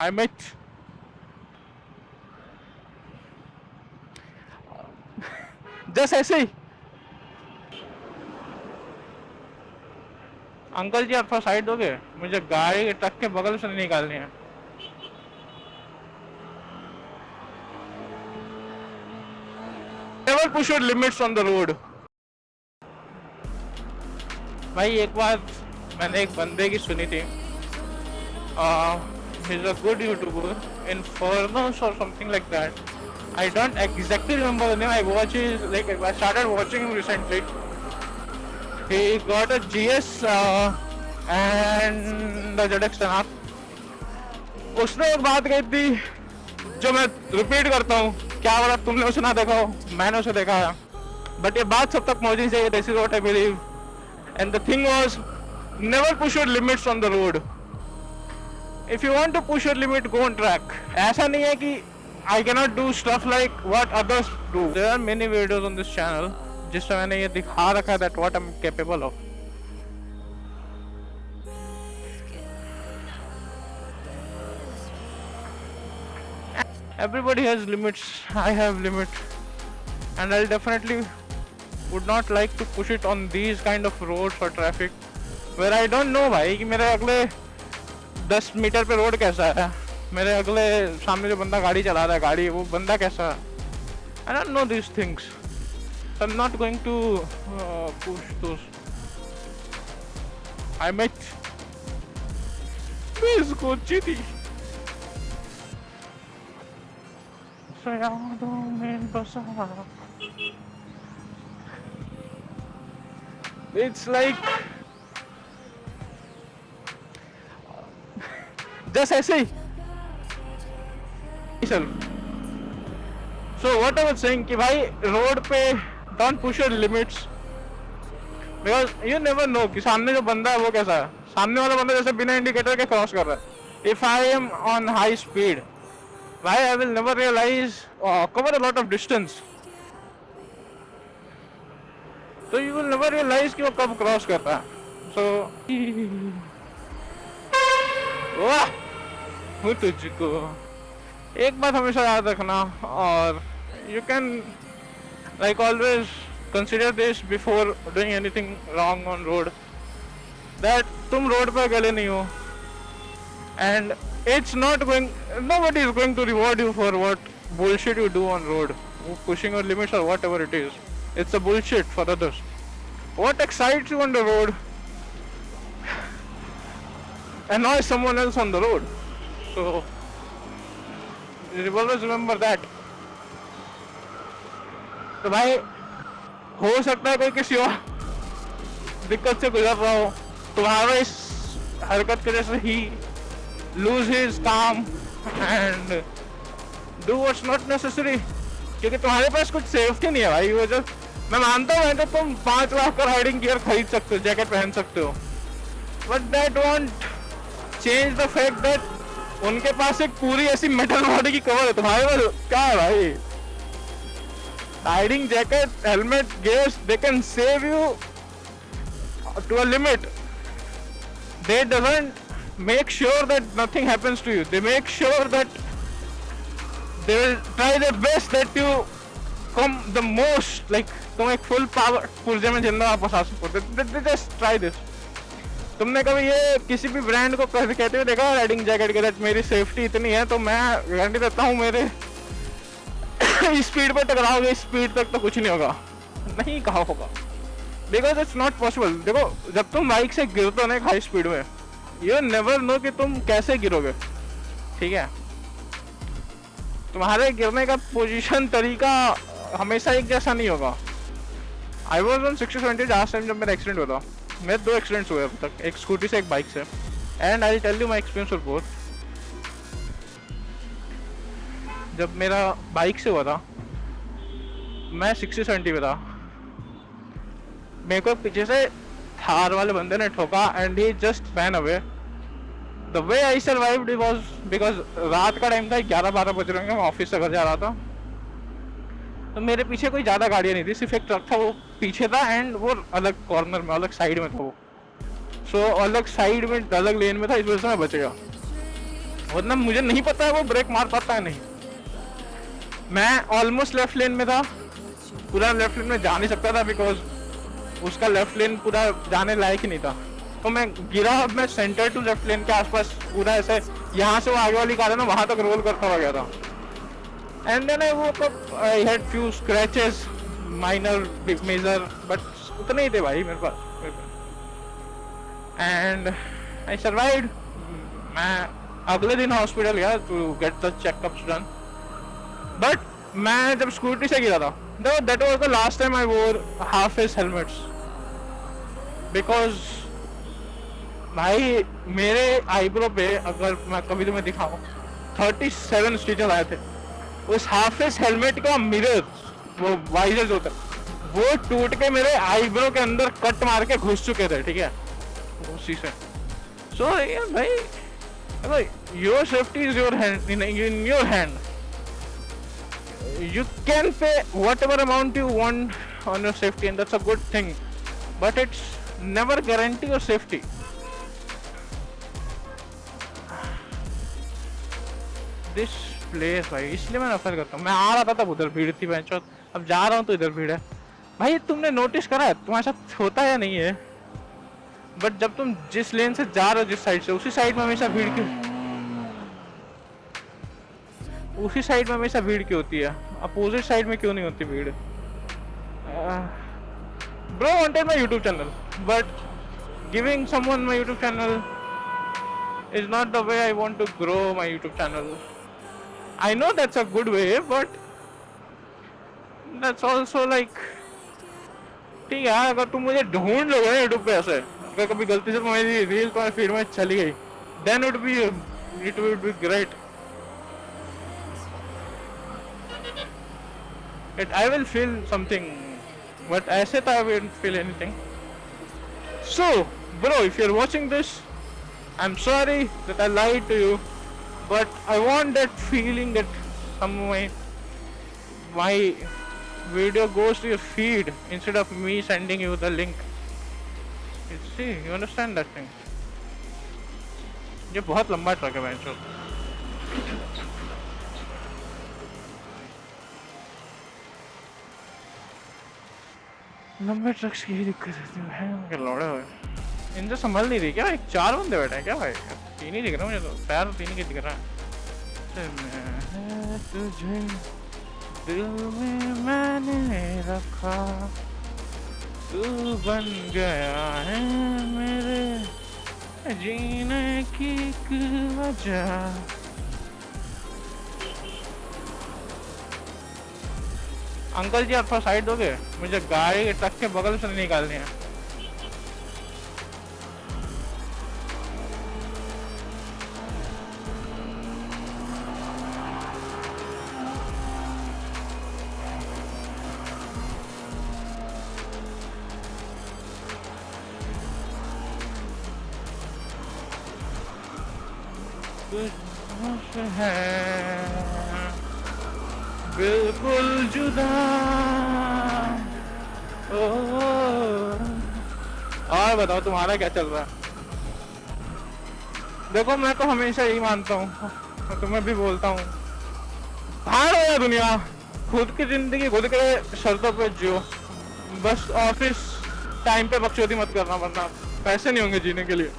I met just ऐसे ही uncle जी आप थोड़ा साइड दोगे, मुझे गाड़ी ट्रक के बगल से नहीं निकालनी है। Never push your limits on the road. भाई एक बार मैंने एक बंदे की सुनी थी, he's a good YouTuber, Infernos or something like that. I don't exactly remember the name. I started watching him recently. He got a GS and the ZX-10R. उसने एक बात कही थी जो मैं रिपीट करता हूँ, क्या बोला तुमने उसे ना देखा हो, मैंने उसे देखा है, बट ये बात सब तक पहुंचनी चाहिए। This is what I believe and the thing was never push your limits on the road. If you want to push your limit go on track. ऐसा नहीं है कि I can not do stuff like what others do. There are many videos on this channel जिसमें मैंने ये दिखा रखा है that what I am capable of. Everybody has limits. I have limit, and I'll definitely would not like to push it on these kind of roads or traffic where I don't know भाई कि मेरे अगले 10 metre पे road कैसा है, मेरे अगले सामने जो बंदा गाड़ी चला रहा है गाड़ी वो बंदा कैसा है। I don't know these things, so I'm not going to push those. I met Miss Kochiti. It's like just ऐसे ही। So what I was saying कि भाई रोड पे don't push your limits because you never know कि सामने जो बंदा है वो कैसा है। सामने वाला बंदा जैसे बिना इंडिकेटर के क्रॉस कर रहा है। If I am on high speed, why I will never realize cover a lot of distance, so you will never realize कि वो कब क्रॉस करता है। so वाह हूँ तुझको। एक बात हमेशा याद रखना, और you can like always consider this before doing anything wrong on road, that तुम रोड पर अकेले नहीं हो, and it's not going, nobody is going to reward you for what bullshit you do on road, pushing your limits or whatever it is. It's a bullshit for others. What excites you on the road annoys someone else on the road. So you always remember that. तो भाई हो सकता है कोई किसी और दिक्कत से गुजर रहा हो, तुम्हारा इस हरकत की वजह से ही lose his calm and do what's not necessary, क्योंकि तुम्हारे पास कुछ सेफ्टी नहीं है भाई। वो जो मैं मानता हूँ तो तुम 5 लाख का राइडिंग गियर खरीद सकते हो, जैकेट पहन सकते हो, but that want change the fact that उनके पास एक पूरी ऐसी मेटल बॉडी की कवर है, तुम्हारे पास क्या है भाई। Riding jacket, helmet, gears, they can save you to a limit. They doesn't make sure that nothing happens to you. They make sure that they will try their best that you come the most, like तुम एक full power पुर्जे में जिंदा वापस आ सको। They just try this. तुमने कभी ये किसी भी ब्रांड को कहते हुए देखा राइडिंग जैकेट के, दैट मेरी सेफ्टी इतनी है तो मैं गारंटी देता हूँ मेरे स्पीड पे टकराओगे, स्पीड तक तो कुछ नहीं होगा। नहीं कहा होगा, बिकॉज इट्स नॉट पॉसिबल। देखो जब तुम बाइक से गिरते हो ना हाई स्पीड में, यू नेवर नो कि तुम कैसे गिरोगे, ठीक है। तुम्हारे गिरने का पोजीशन तरीका हमेशा एक जैसा नहीं होगा। I was on 60-20 last time जब मेरा एक्सीडेंट हुआ था। मेरे 2 एक्सीडेंट्स हुए अब तक, एक स्कूटी से एक बाइक से, and I tell you my experience for both. जब मेरा बाइक से हुआ था मैं 60-70 पे था, मेरे को पीछे से थार वाले बंदे ने ठोका and he just when away. The way I survived was because रात का टाइम था, 11-12 बज रहे हैं, मैं ऑफिस से घर जा रहा था, तो मेरे पीछे कोई ज़्यादा गाड़ियाँ नहीं थी, सिर्फ एक ट्रक था वो पीछे था, एंड वो अलग कॉर्नर में, अलग साइड में था वो। सो अलग साइड में, अलग लेन में था, इस वजह से मैं बच गया। वरना मुझे नहीं पता है वो ब्रेक मार पाता है नहीं। मैं ऑलमोस्ट लेफ्ट लेन में था, पूरा लेफ्ट लेन में जा नहीं सकता था बिकॉज उसका लेफ्ट लेन पूरा जाने लायक ही नहीं था। तो मैं गिरा, मैं सेंटर टू लेफ्ट लेन के आसपास पूरा ऐसे यहाँ से वो आगे वाली कार है ना वहां तक रोल करता हुआ गया था। And then I woke up, I had few scratches, minor major, but उतने ही थे भाई मेरे पास। And I survived. मैं अगले दिन हॉस्पिटल गया to get the checkups done, but मैं जब स्कूटी से गिरा था that was the last time I wore half face helmets because भाई मेरे आईब्रो पे अगर मैं कभी तुम्हें दिखाऊं 37 स्टिचेस आए थे। उस हाफ फेस हेलमेट का मिरर, वो वाइजर जो होता है वो टूट के मेरे आईब्रो के अंदर कट मार के घुस चुके थे, ठीक है, उसी से। सो भाई your safety is your hand, in your hand. You can pay whatever amount you want on your safety and that's a good thing, but it's never guarantee your safety. This place भाई, इसलिए मैं नफरत करता हूँ। मैं आ रहा था तब उधर भीड़ थी बेंचो, अब जा रहा हूँ तो इधर भीड़ है। भाई तुमने नोटिस करा है तुम्हारे साथ होता है या नहीं है, बट जब तुम जिस लेन से जा रहे हो जिस साइड से, उसी साइड में हमेशा भीड़ क्यों, उसी साइड में हमेशा भीड़ क्यों होती है, अपोजिट साइड में क्यों नहीं होती भीड़? Bro wanted my YouTube channel but giving someone my YouTube channel is not the way I want to grow my YouTube channel. I know that's a good way but that's also like, ठीक है अगर तुम मुझे ढूंढ लोगे ना YouTube पे ऐसे, अगर कभी गलती से मेरी रील तुम्हारे फीड में चली गई then it would be great. I will feel something, but ऐसे तो I won't feel anything. So, bro, if you're watching this, I'm sorry that I lied to you, but I want that feeling that my video goes to your feed instead of me sending you the link. You see, you understand that thing? ये बहुत लंबा truck है बेंचो। लंबे trucks की ही दिक्कत रहती है, क्या लौड़े हुए इनसे संभल नहीं रही क्या? एक 4 बंदे बैठे हैं क्या भाई? 3 ही दिख रहा मुझे तो, पैर 3 ही दिख रहा है। तुझे दिल में मैंने रखा, तू बन गया है मेरे जीने की वजह। अंकल जी आप थोड़ा साइड दोगे, मुझे गाड़ी के ट्रक के बगल से निकालनी है। कुछ है बिल्कुल जुदा। और बताओ तुम्हारा क्या चल रहा है? देखो मैं तो हमेशा यही मानता हूँ, मैं तुम्हें भी बोलता हूँ, भाड़ हो या दुनिया, खुद की जिंदगी खुद के शर्तों पे जियो। बस ऑफिस टाइम पे बकचोदी मत करना वरना पैसे नहीं होंगे जीने के लिए।